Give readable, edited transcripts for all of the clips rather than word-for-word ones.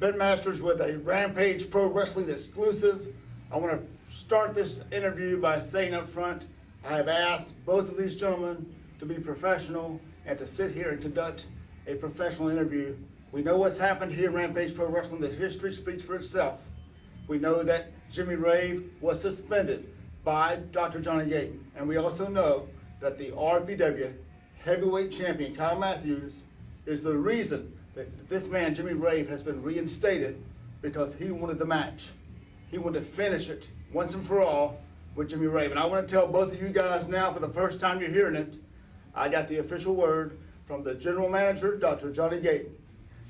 Ben Masters with a Rampage Pro Wrestling exclusive. I want to start this interview by saying up front, I have asked both of these gentlemen to be professional and to sit here and conduct a professional interview. We know what's happened here in Rampage Pro Wrestling. The history speaks for itself. We know that Jimmy Rave was suspended by Dr. Johnny Gayton. And we also know that the RPW heavyweight champion, Kyle Matthews, is the reason that this man, Jimmy Rave, has been reinstated, because he wanted the match. He wanted to finish it once and for all with Jimmy Rave. And I want to tell both of you guys now, for the first time you're hearing it, I got the official word from the general manager, Dr. Johnny Gayton,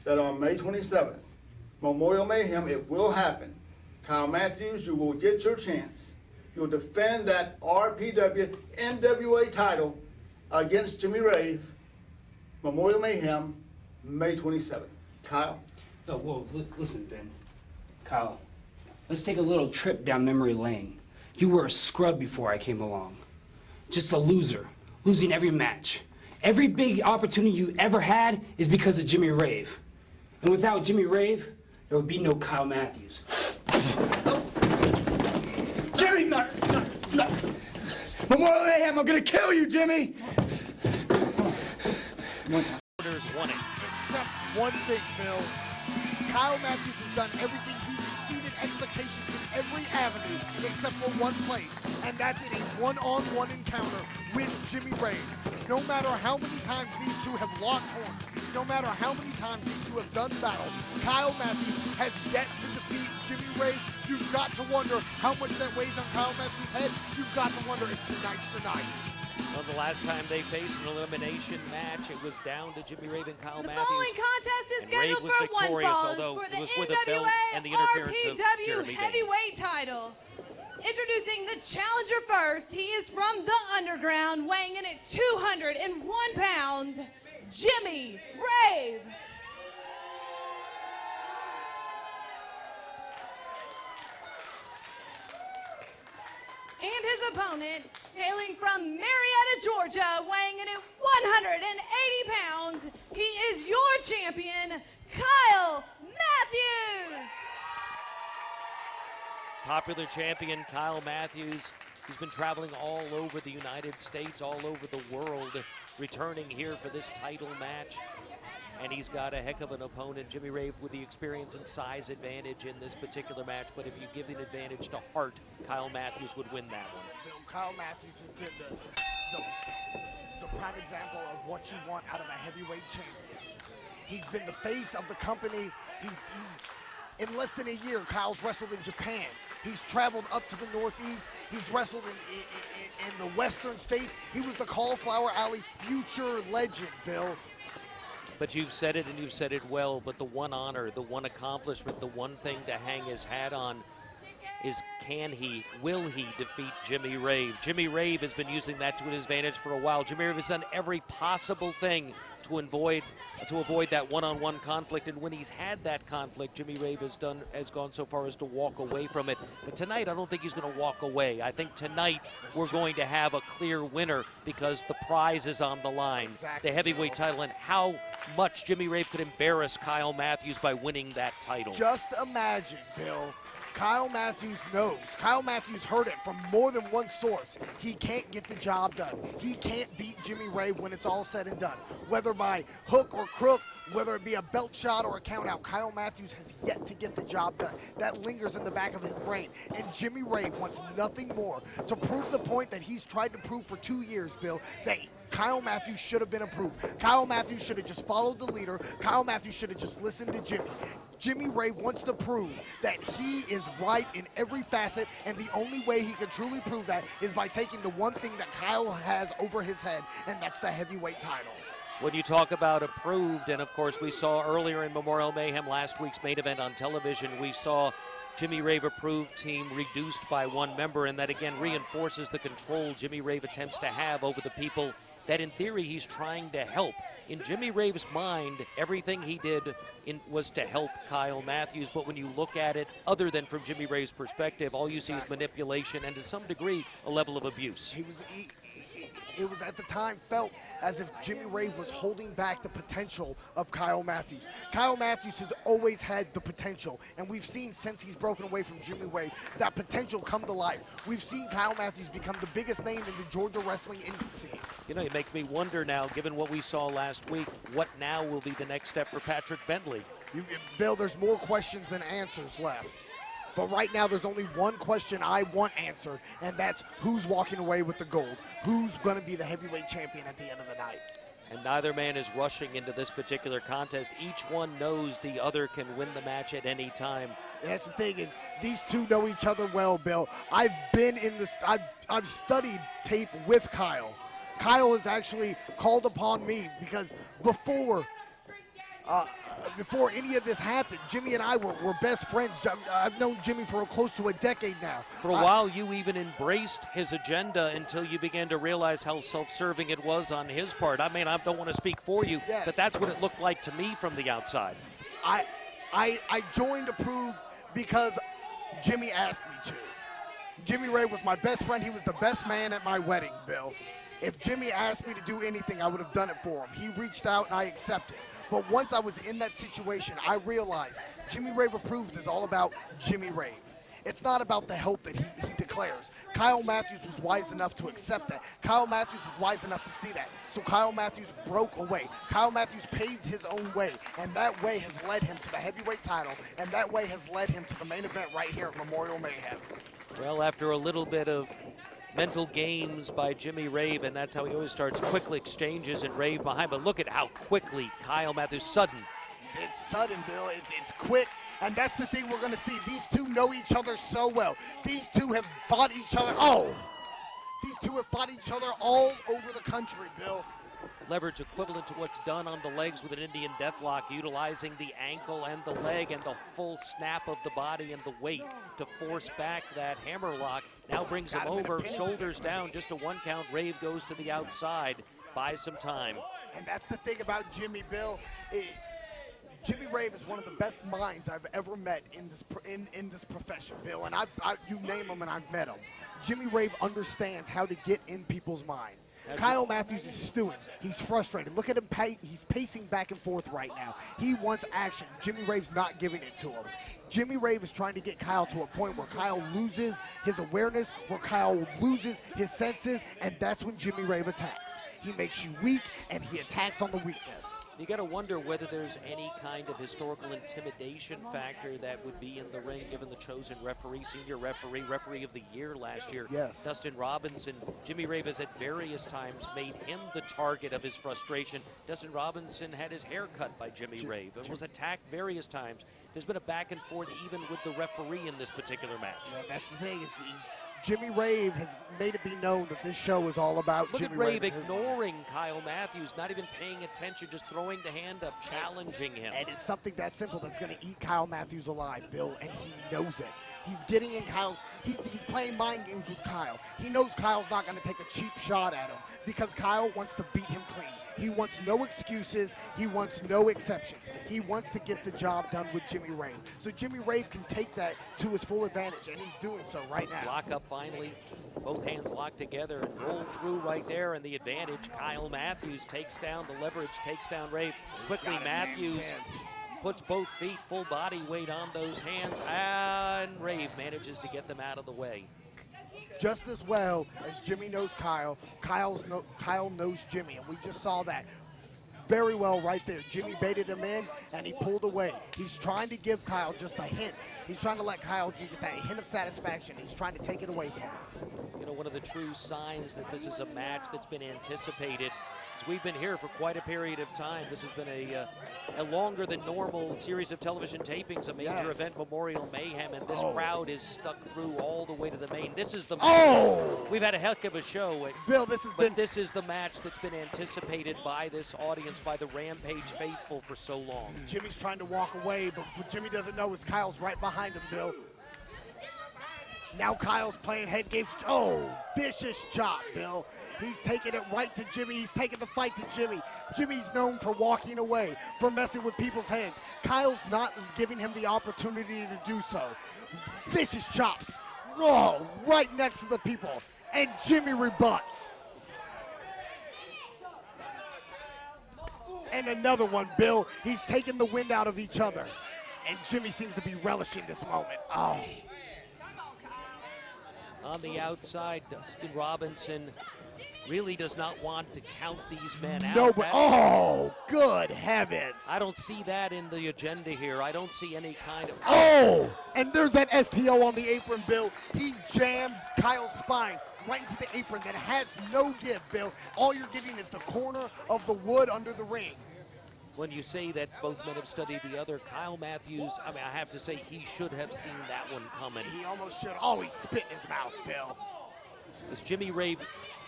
that on May 27th, Memorial Mayhem, it will happen. Kyle Matthews, you will get your chance. You'll defend that RPW NWA title against Jimmy Rave, Memorial Mayhem, May 27th. Kyle? Oh, whoa, listen, Ben. Kyle, let's take a little trip down memory lane. You were a scrub before I came along. Just a loser, losing every match. Every big opportunity you ever had is because of Jimmy Rave. And without Jimmy Rave, there would be no Kyle Matthews. Jimmy, no. Memorial Mayhem, I'm gonna kill you, Jimmy! Won it. Except one thing, Phil. Kyle Matthews has done everything. He's exceeded expectations in every avenue except for one place, and that's in a one-on-one encounter with Jimmy Rave. No matter how many times these two have locked horns, no matter how many times these two have done battle, Kyle Matthews has yet to defeat Jimmy Rave. You've got to wonder how much that weighs on Kyle Matthews' head. You've got to wonder if tonight's the night. Well, the last time they faced an elimination match, it was down to Jimmy Rave and Kyle Matthews. The following contest is scheduled was for one victorious, fall although for the it was with a belt NWA and the interference of RPW Jeremy heavyweight title. Introducing the challenger first. He is from the underground, weighing in at 201 pounds, Jimmy Rave. And his opponent, hailing from Marietta, Georgia, weighing in at 180 pounds, he is your champion, Kyle Matthews. Popular champion Kyle Matthews, who's been traveling all over the United States, all over the world, returning here for this title match. And he's got a heck of an opponent, Jimmy Rave, with the experience and size advantage in this particular match. But if you give the advantage to Hart, Kyle Matthews would win that one. Bill, Kyle Matthews has been the prime example of what you want out of a heavyweight champion. He's been the face of the company. He's in less than a year, Kyle's wrestled in Japan. He's traveled up to the Northeast. He's wrestled in the Western states. He was the Cauliflower Alley future legend, Bill. But you've said it, and you've said it well, but the one honor, the one accomplishment, the one thing to hang his hat on is will he defeat Jimmy Rave? Jimmy Rave has been using that to his advantage for a while. Jimmy Rave has done every possible thing to avoid that one-on-one conflict, and when he's had that conflict, Jimmy Rave has gone so far as to walk away from it. But tonight, I don't think he's going to walk away. I think tonight we're going to have a clear winner because the prize is on the line. Exactly. The heavyweight title, and how much Jimmy Rave could embarrass Kyle Matthews by winning that title. Just imagine, Bill. Kyle Matthews knows. Kyle Matthews heard it from more than one source. He can't get the job done. He can't beat Jimmy Rave when it's all said and done. Whether by hook or crook, whether it be a belt shot or a count out, Kyle Matthews has yet to get the job done. That lingers in the back of his brain. And Jimmy Rave wants nothing more to prove the point that he's tried to prove for 2 years, Bill, that Kyle Matthews should have been approved. Kyle Matthews should have just followed the leader. Kyle Matthews should have just listened to Jimmy. Jimmy Rave wants to prove that he is right in every facet, and the only way he can truly prove that is by taking the one thing that Kyle has over his head, and that's the heavyweight title. When you talk about approved, and of course we saw earlier in Memorial Mayhem, last week's main event on television, we saw Jimmy Rave approved team reduced by one member, and that again reinforces the control Jimmy Rave attempts to have over the people that in theory he's trying to help. In Jimmy Rave's mind, everything he did was to help Kyle Matthews, but when you look at it, other than from Jimmy Rave's perspective, all you see is manipulation and to some degree a level of abuse. it was at the time felt as if Jimmy Rave was holding back the potential of Kyle Matthews. Kyle Matthews has always had the potential, and we've seen since he's broken away from Jimmy Rave, that potential come to life. We've seen Kyle Matthews become the biggest name in the Georgia wrestling indie scene. You know, it makes me wonder now, given what we saw last week, what now will be the next step for Patrick Bentley? Bill, there's more questions than answers left. But right now, there's only one question I want answered, and that's who's walking away with the gold? Who's going to be the heavyweight champion at the end of the night? And neither man is rushing into this particular contest. Each one knows the other can win the match at any time. And that's the thing is, these two know each other well, Bill. I've been in this, I've studied tape with Kyle. Kyle has actually called upon me because before any of this happened, Jimmy and I were best friends. I've known Jimmy for close to a decade now. For a while, you even embraced his agenda until you began to realize how self-serving it was on his part. I mean, I don't want to speak for you, yes, but that's what it looked like to me from the outside. I joined Approved because Jimmy asked me to. Jimmy Ray was my best friend. He was the best man at my wedding, Bill. If Jimmy asked me to do anything, I would have done it for him. He reached out and I accepted. But once I was in that situation, I realized Jimmy Rave Approved is all about Jimmy Rave. It's not about the help that he declares. Kyle Matthews was wise enough to accept that. Kyle Matthews was wise enough to see that. So Kyle Matthews broke away. Kyle Matthews paved his own way, and that way has led him to the heavyweight title, and that way has led him to the main event right here at Memorial Mayhem. Well, after a little bit of mental games by Jimmy Rave, and that's how he always starts, quick exchanges and Rave behind. But look at how quickly Kyle Matthews, sudden. It's sudden, Bill. It's quick. And that's the thing we're going to see. These two know each other so well. These two have fought each other. These two have fought each other all over the country, Bill. Leverage equivalent to what's done on the legs with an Indian deathlock, utilizing the ankle and the leg and the full snap of the body and the weight to force back that hammerlock. Now brings him over, shoulders down, just a 1 count. Rave goes to the outside, buys some time. And that's the thing about Jimmy, Bill. Jimmy Rave is one of the best minds I've ever met in this profession, Bill. And you name him and I've met him. Jimmy Rave understands how to get in people's mind. Kyle Matthews is stewing. He's frustrated. Look at him. He's pacing back and forth right now. He wants action. Jimmy Rave's not giving it to him. Jimmy Rave is trying to get Kyle to a point where Kyle loses his awareness, where Kyle loses his senses, and that's when Jimmy Rave attacks. He makes you weak, and he attacks on the weakness. You got to wonder whether there's any kind of historical intimidation factor that would be in the ring, given the chosen referee, senior referee of the year last year. Yes. Dustin Robinson. Jimmy Rave has at various times made him the target of his frustration. Dustin Robinson had his hair cut by Jimmy Rave and was attacked various times. There's been a back and forth even with the referee in this particular match. Yeah, that's the thing. Jimmy Rave has made it be known that this show is all about Look Jimmy at Rave Rave ignoring Kyle Matthews, not even paying attention, just throwing the hand up, challenging him. And it's something that simple that's going to eat Kyle Matthews alive, Bill, and he knows it. He's getting in Kyle's, he's playing mind games with Kyle. He knows Kyle's not going to take a cheap shot at him because Kyle wants to beat him clean. He wants no excuses. He wants no exceptions. He wants to get the job done with Jimmy Rave. So Jimmy Rave can take that to his full advantage, and he's doing so right now. Lock up finally. Both hands locked together and roll through right there, and the advantage. Kyle Matthews takes down the leverage, takes down Rave. Quickly, Matthews puts both feet, full body weight on those hands, and Rave manages to get them out of the way. Just as well as Jimmy knows Kyle, Kyle knows Jimmy, and we just saw that very well right there. Jimmy baited him in, and he pulled away. He's trying to give Kyle just a hint. He's trying to let Kyle get that hint of satisfaction. He's trying to take it away from him. You know, one of the true signs that this is a match that's been anticipated is we've been here for quite a period of time. This has been a longer than normal series of television tapings, a major event, Memorial Mayhem, and this crowd is stuck through all the way to the main. This is the We've had a heck of a show. Bill, this is the match that's been anticipated by this audience, by the Rampage faithful for so long. Jimmy's trying to walk away, but what Jimmy doesn't know is Kyle's right behind him, Bill. Now Kyle's playing head games. Vicious chop, Bill. He's taking it right to Jimmy. He's taking the fight to Jimmy. Jimmy's known for walking away, for messing with people's heads. Kyle's not giving him the opportunity to do so. Vicious chops. Right next to the people. And Jimmy rebuts. And another one, Bill. He's taking the wind out of each other. And Jimmy seems to be relishing this moment. Oh. On the outside, Dustin Robinson really does not want to count these men out. No, but, oh, good heavens. I don't see that in the agenda here. I don't see any kind of... Oh, and there's that STO on the apron, Bill. He jammed Kyle's spine right into the apron that has no give, Bill. All you're getting is the corner of the wood under the ring. When you say that both men have studied the other, Kyle Matthews, I mean, I have to say he should have seen that one coming. He almost should. Oh, he spit in his mouth, Bill. As Jimmy Rave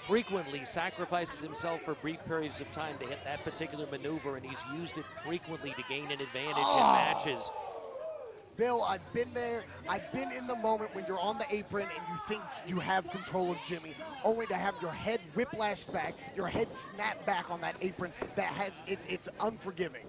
frequently sacrifices himself for brief periods of time to hit that particular maneuver, and he's used it frequently to gain an advantage in matches. Bill, I've been there. I've been in the moment when you're on the apron and you think you have control of Jimmy, only to have your head whiplashed back, your head snap back on that apron. It's unforgiving.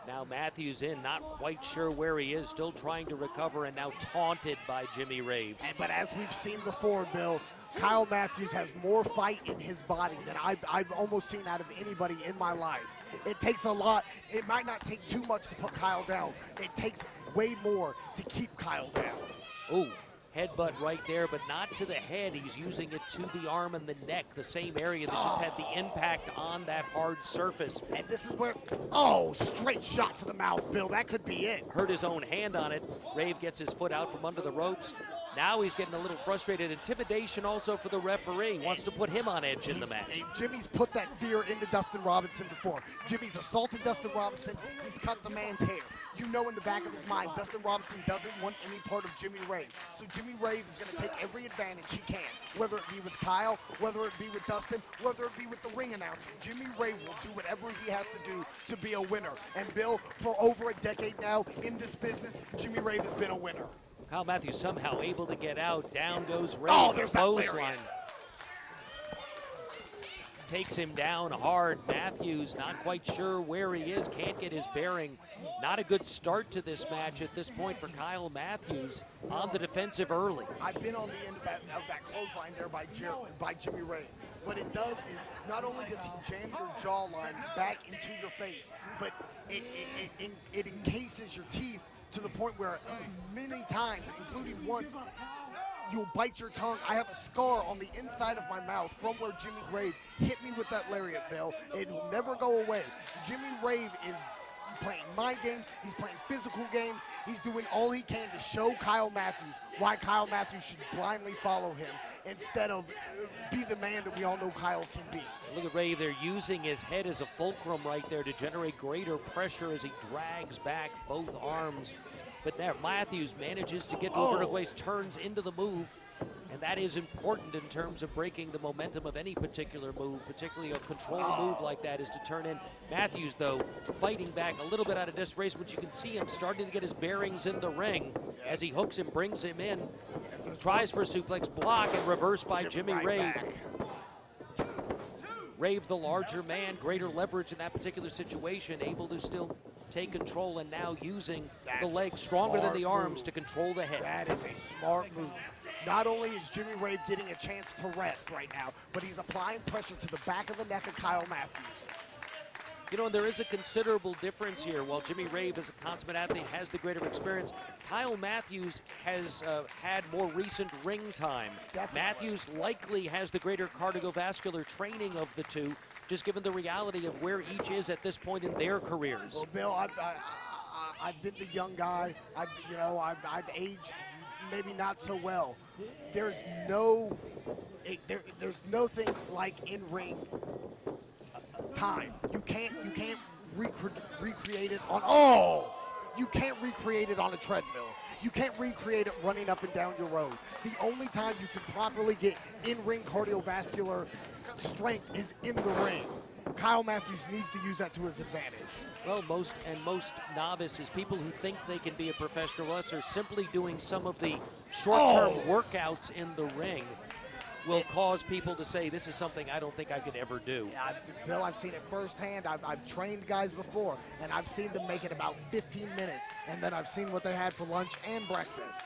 Now Matthews in, not quite sure where he is, still trying to recover, and now taunted by Jimmy Rave. But as we've seen before, Bill, Kyle Matthews has more fight in his body than I've almost seen out of anybody in my life. It takes a lot. It might not take too much to put Kyle down. It takes way more to keep Kyle down. Oh, headbutt right there, but not to the head. He's using it to the arm and the neck, the same area that just had the impact on that hard surface. And this is where, oh, straight shot to the mouth, Bill. That could be it. Hurt his own hand on it. Rave gets his foot out from under the ropes. Now he's getting a little frustrated. Intimidation also for the referee. Wants to put him on edge in the match. Jimmy's put that fear into Dustin Robinson before. Jimmy's assaulted Dustin Robinson. He's cut the man's hair. You know in the back of his mind, Dustin Robinson doesn't want any part of Jimmy Rave. So Jimmy Rave is going to take every advantage he can, whether it be with Kyle, whether it be with Dustin, whether it be with the ring announcer. Jimmy Rave will do whatever he has to do to be a winner. And Bill, for over a decade now in this business, Jimmy Rave has been a winner. Kyle Matthews somehow able to get out. Down goes Rave. Oh, there's that clothesline. lariat. Takes him down hard. Matthews not quite sure where he is. Can't get his bearing. Not a good start to this match at this point for Kyle Matthews on the defensive early. I've been on the end of that clothesline there by Jimmy Rave. What it does is not only does he jam your jawline back into your face, but it encases your teeth to the point where many times, including once, you'll bite your tongue. I have a scar on the inside of my mouth from where Jimmy Rave hit me with that lariat, Bill. It will never go away. Jimmy Rave is playing mind games. He's playing physical games. He's doing all he can to show Kyle Matthews why Kyle Matthews should blindly follow him instead of be the man that we all know Kyle can be. Look at Rave there using his head as a fulcrum right there to generate greater pressure as he drags back both arms. But there, Matthews manages to get to a vertical waist, turns into the move, and that is important in terms of breaking the momentum of any particular move, particularly a controlled move like that is to turn in. Matthews, though, fighting back a little bit out of desperation, but you can see him starting to get his bearings in the ring as he hooks him, brings him in, tries for a suplex, block, and reversed by Jimmy Rave. Rave, the larger man, greater leverage in that particular situation, able to still take control and now using the legs stronger than the arms to control the head. That is a smart move. Not only is Jimmy Rave getting a chance to rest right now, but he's applying pressure to the back of the neck of Kyle Matthews. You know, and there is a considerable difference here. While Jimmy Rave, as a consummate athlete, has the greater experience, Kyle Matthews has had more recent ring time. Definitely. Matthews likely has the greater cardiovascular training of the two, just given the reality of where each is at this point in their careers. Well, Bill, I've been the young guy. I've aged maybe not so well. There's no thing like in-ring time. You can't recreate it on. You can't recreate it on a treadmill. You can't recreate it running up and down your road. The only time you can properly get in-ring cardiovascular strength is in the ring. Kyle Matthews needs to use that to his advantage. Well, most novices, people who think they can be a professional wrestler, simply doing some of the short-term workouts in the ring will cause people to say, this is something I don't think I could ever do. Bill, I've seen it firsthand. I've trained guys before, and I've seen them make it about 15 minutes, and then I've seen what they had for lunch and breakfast.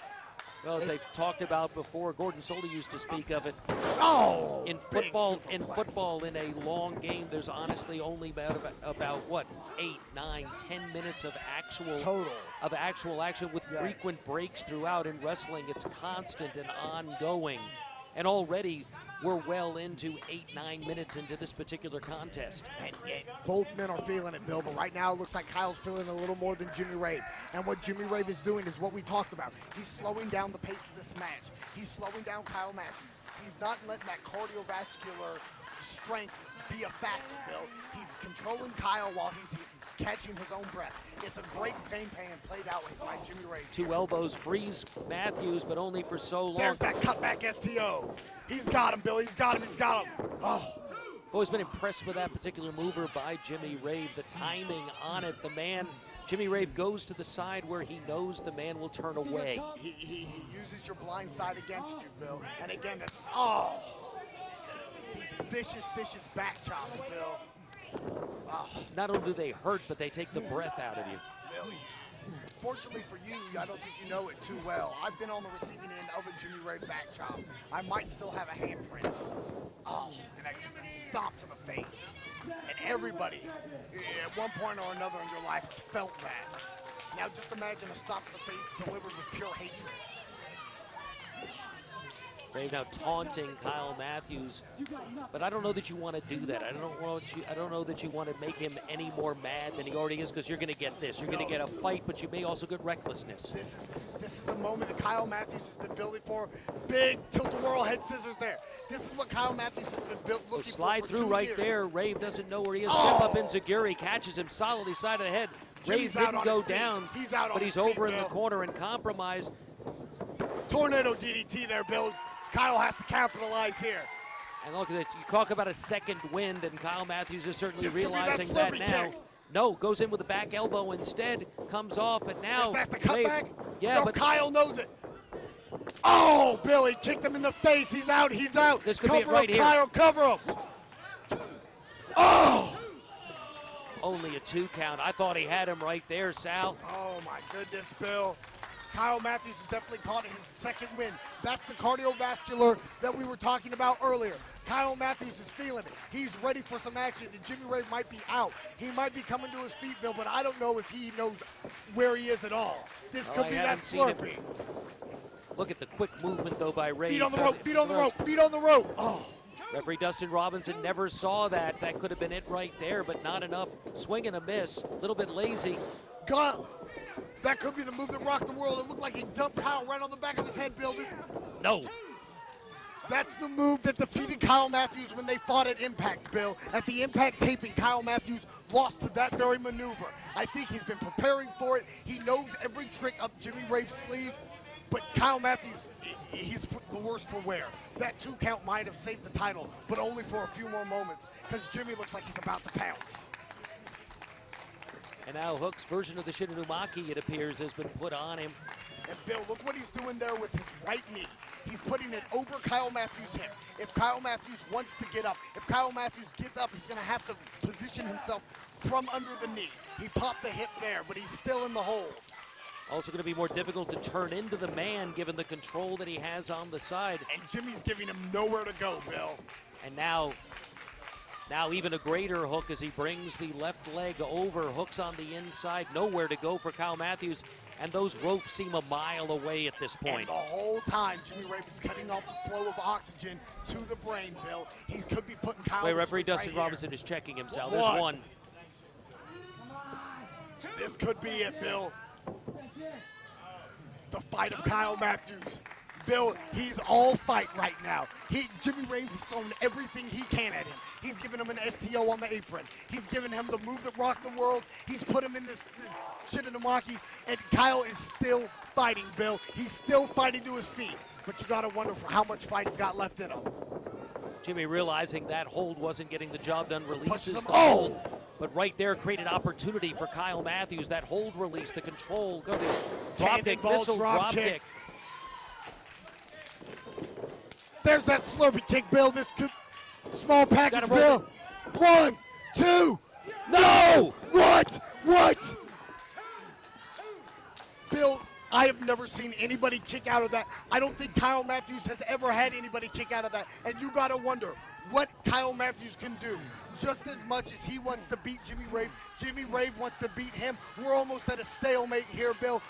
Well, as they've talked about before, Gordon Soley used to speak of it. Oh! In big football, superplex. in a long game, there's honestly only about what 8, 9, 10 minutes of actual action with Yes. frequent breaks throughout. In wrestling, it's constant and ongoing. And already we're well into 8, 9 minutes into this particular contest. And both men are feeling it, Bill, but right now it looks like Kyle's feeling a little more than Jimmy Rave. And what Jimmy Rave is doing is what we talked about. He's slowing down the pace of this match. He's slowing down Kyle Matthews. He's not letting that cardiovascular strength be a factor, Bill. He's controlling Kyle while he's catching his own breath. It's a great game plan played out by Jimmy Rave. Two elbows freeze Matthews, but only for so long. There's that cutback STO. He's got him, Bill. He's got him. He's got him. Oh. I've always been impressed with that particular mover by Jimmy Rave. The timing on it. The man, Jimmy Rave, goes to the side where he knows the man will turn away. He uses your blind side against you, Bill. And again, that's, these vicious back chops, Bill. Oh. Not only do they hurt, but they take the breath out of you. Bill. Fortunately for you, I don't think you know it too well. I've been on the receiving end of a Jimmy Rave back chop. I might still have a handprint. Oh, and I just stomped to the face. And everybody, at one point or another in your life, has felt that. Now just imagine a stomp to the face delivered with pure hatred. Rave now taunting Kyle Matthews, but I don't know that you want to do that. I don't know that you want to make him any more mad than he already is, because you're going to get this. You're going to get a fight, but you may also get recklessness. This is the moment that Kyle Matthews has been building for. Big tilt-a-whirl head scissors there. This is what Kyle Matthews has been looking for. Slide through 2 right years. there. Rave doesn't know where he is. Step up Enziguri, catches him solidly side of the head. Jimmy's Rave out didn't on go his feet. down, He's out on but his he's over feet, in the Bill. corner and compromised. Tornado DDT there, Bill. Kyle has to capitalize here. And look at this. You talk about a second wind, and Kyle Matthews is certainly This could be that realizing that Slurpee now. kick. No, goes in with a back elbow instead, comes off, but now. Is that the Rave- cutback? Yeah, no, but Kyle knows it. Oh, Billy kicked him in the face. He's out. He's out. This could be it cover right him, here. Kyle, cover him. Oh! only a 2 count. I thought he had him right there, Sal. Oh, my goodness, Bill. Kyle Matthews has definitely caught his second win. That's the cardiovascular that we were talking about earlier. Kyle Matthews is feeling it. He's ready for some action, and Jimmy Rave might be out. He might be coming to his feet, Bill, but I don't know if he knows where he is at all. This could I be that haven't seen him. Slurpee. Look at the quick movement, though, by Rave. Feet on the rope, feet on the rope, feet on the rope. Oh. Referee Dustin Robinson never saw that. That could have been it right there, but not enough. Swing and a miss. A little bit lazy. God, that could be the move that rocked the world. It looked like he dumped Kyle right on the back of his head, Bill. No. That's the move that defeated Kyle Matthews when they fought at Impact, Bill. At the Impact taping, Kyle Matthews lost to that very maneuver. I think he's been preparing for it. He knows every trick up Jimmy Rave's sleeve. But Kyle Matthews, he's the worst for wear. That 2 count might have saved the title, but only for a few more moments, because Jimmy looks like he's about to pounce. And now Hook's version of the Shinonumaki, it appears, has been put on him. And Bill, look what he's doing there with his right knee. He's putting it over Kyle Matthews' hip. If Kyle Matthews wants to get up, if Kyle Matthews gets up, he's going to have to position himself from under the knee. He popped the hip there, but he's still in the hole. Also going to be more difficult to turn into the man given the control that he has on the side. And Jimmy's giving him nowhere to go, Bill. And now even a greater hook as he brings the left leg over. Hooks on the inside, nowhere to go for Kyle Matthews. And those ropes seem a mile away at this point. And the whole time, Jimmy Rave is cutting off the flow of oxygen to the brain, Bill. He could be putting Kyle Wait, to referee sleep Dustin right here. Robinson is checking himself. There's One. one. This could be it, Bill. The fight of Kyle Matthews. Bill, he's all fight right now. Jimmy Rave has thrown everything he can at him. He's given him an STO on the apron. He's given him the move that rocked the world. He's put him in this Shinonumaki, and Kyle is still fighting, Bill. He's still fighting to his feet. But you gotta wonder for how much fight he's got left in him. Jimmy realizing that hold wasn't getting the job done, releases Punches the him. hold. Oh! But right there created opportunity for Kyle Matthews. That hold release, the control, go to drop kick, Cannonball missile drop drop kick. kick. There's that Slurpee kick, Bill. This could small package, Gotta Bill. roll 1, 2. No! What? Bill, I have never seen anybody kick out of that. I don't think Kyle Matthews has ever had anybody kick out of that. And you got to wonder what Kyle Matthews can do. Just as much as he wants to beat Jimmy Rave wants to beat him. We're almost at a stalemate here, Bill.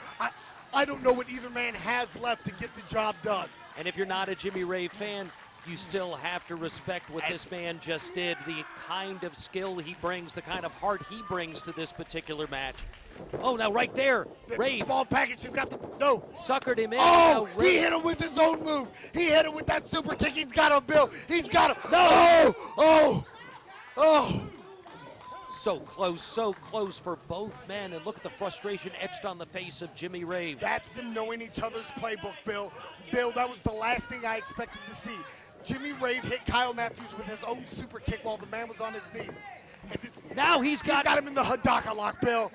I don't know what either man has left to get the job done. And if you're not a Jimmy Rave fan, you still have to respect what this man just did, the kind of skill he brings, the kind of heart he brings to this particular match. Oh, now right there, Rave. Ball package, he's got the, no. Suckered him in. Oh, Now he hit him with his own move. He hit him with that super kick. He's got him, Bill. He's got him. No. Oh. So close for both men. And look at the frustration etched on the face of Jimmy Rave. That's them knowing each other's playbook, Bill. Bill, that was the last thing I expected to see. Jimmy Rave hit Kyle Matthews with his own super kick while the man was on his knees. Now he's got him in the Hadaka lock, Bill.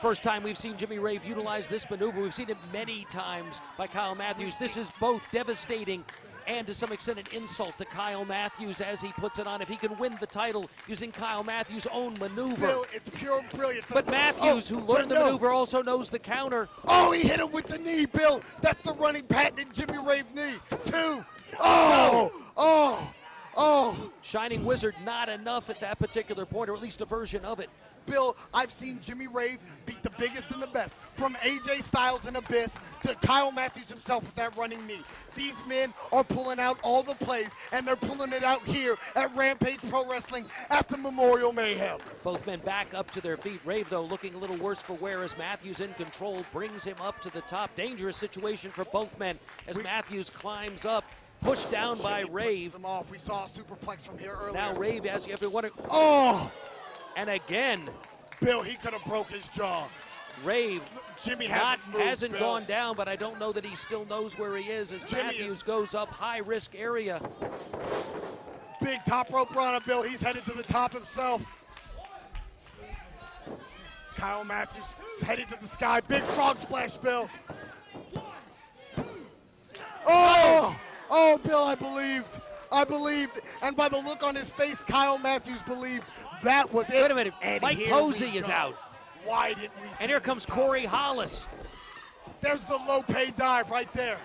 First time we've seen Jimmy Rave utilize this maneuver. We've seen it many times by Kyle Matthews. This is both devastating and to some extent an insult to Kyle Matthews as he puts it on. If he can win the title using Kyle Matthews' own maneuver. Bill, it's pure brilliance. But Matthews, who learned the maneuver, also knows the counter. Oh, he hit him with the knee, Bill. That's the running patent Jimmy Rave knee. 2. Shining Wizard, not enough at that particular point, or at least a version of it. Bill, I've seen Jimmy Rave beat the biggest and the best, from AJ Styles and Abyss to Kyle Matthews himself with that running knee. These men are pulling out all the plays, and they're pulling it out here at Rampage Pro Wrestling at the Memorial Mayhem. Both men back up to their feet. Rave, though, looking a little worse for wear as Matthews in control, brings him up to the top. Dangerous situation for both men as Matthews climbs up. Pushed down by Rave. Him off. We saw a superplex from here earlier. Now Rave, as you have to wonder. Oh! And again. Bill, he could have broke his jaw. Rave Jimmy hasn't gone down, but I don't know that he still knows where he is as Matthews goes up high-risk area. Big top rope run, Bill. He's headed to the top himself. Kyle Matthews headed to the sky. Big frog splash, Bill. Oh, Bill, I believed. And by the look on his face, Kyle Matthews believed that was it. Wait a minute. And Mike Posey is out. Why didn't we see And here comes Corey Hollis. There's the low pay dive right there.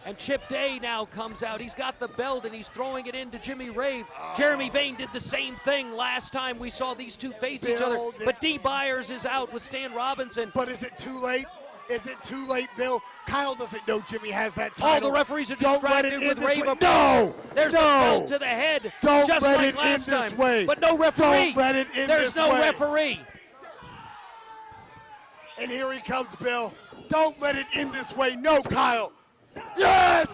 And Chip Day now comes out. He's got the belt and he's throwing it into Jimmy Rave. Jeremy Vane did the same thing last time we saw these two face each other. But D. Byers is out with Stan Robinson. But is it too late? Is it too late, Bill? Kyle doesn't know Jimmy has that title. All the referees are distracted with Rave. No! There's a belt to the head, Don't just let like it last end this time. way. But no referee. Don't let it end There's this no way. referee. And here he comes, Bill. Don't let it end this way. No, Kyle. Yes!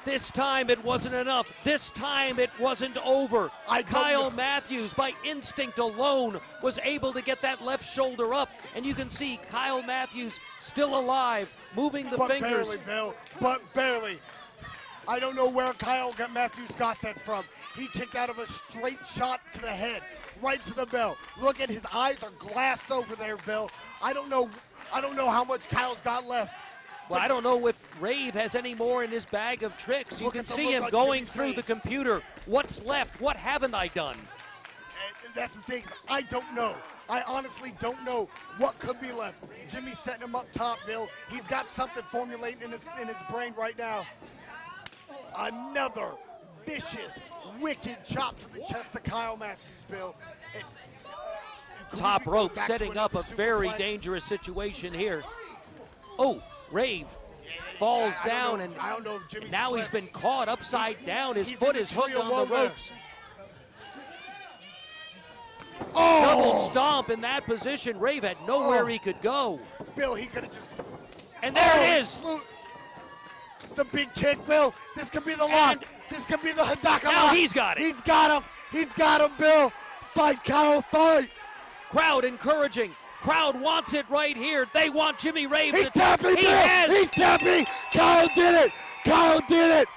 This time it wasn't enough. This time it wasn't over. Kyle Matthews, by instinct alone, was able to get that left shoulder up. And you can see Kyle Matthews still alive, moving the fingers. But barely, Bill. But barely. I don't know where Kyle Matthews got that from. He kicked out of a straight shot to the head, right to the bell. Look at his eyes are glassed over there, Bill. I don't know how much Kyle's got left. Well, I don't know if Rave has any more in his bag of tricks. You can see him going through the computer. What's left? What haven't I done? And that's the thing. I don't know. I honestly don't know what could be left. Jimmy's setting him up top, Bill. He's got something formulating in his brain right now. Another vicious, wicked chop to the chest of Kyle Matthews, Bill. Top rope setting up a very dangerous situation here. Oh, Rave falls down, and I don't know if Jimmy now he's been caught upside down. His foot is hooked on the ropes. Oh! Double stomp in that position. Rave had nowhere he could go. Bill, he could have just... And there it is. The big kick, Bill. This could be the lock. This could be the Hadaka Now lock. he's got it. He's got him. He's got him, Bill. Fight, Kyle, fight. Crowd encouraging. Crowd wants it right here. They want Jimmy Rave He's to tapping, He Bill. has. He's tapping. Kyle did it. Kyle did it.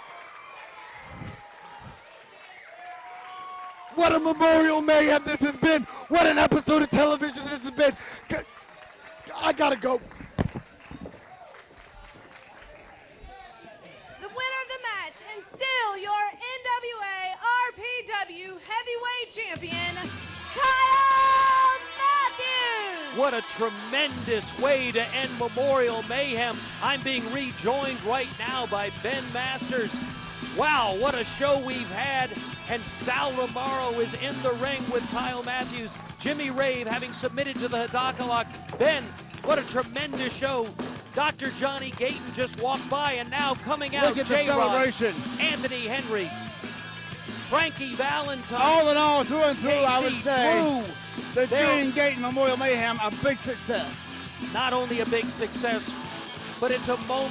What a Memorial Mayhem this has been. What an episode of television this has been. I gotta go. The winner of the match and still your NWA RPW Heavyweight Champion, Kyle Matthews! What a tremendous way to end Memorial Mayhem. I'm being rejoined right now by Ben Masters. Wow, what a show we've had. And Sal Romaro is in the ring with Kyle Matthews. Jimmy Rave having submitted to the Hidaka lock. Ben, what a tremendous show. Dr. Johnny Gayton just walked by, and now coming out, Look at the J-Rod, celebration. Anthony Henry, Frankie Valentine. All in all, through and through, I would Casey say Drew. the Gene Gayton Memorial Mayhem, a big success. Not only a big success, but it's a moment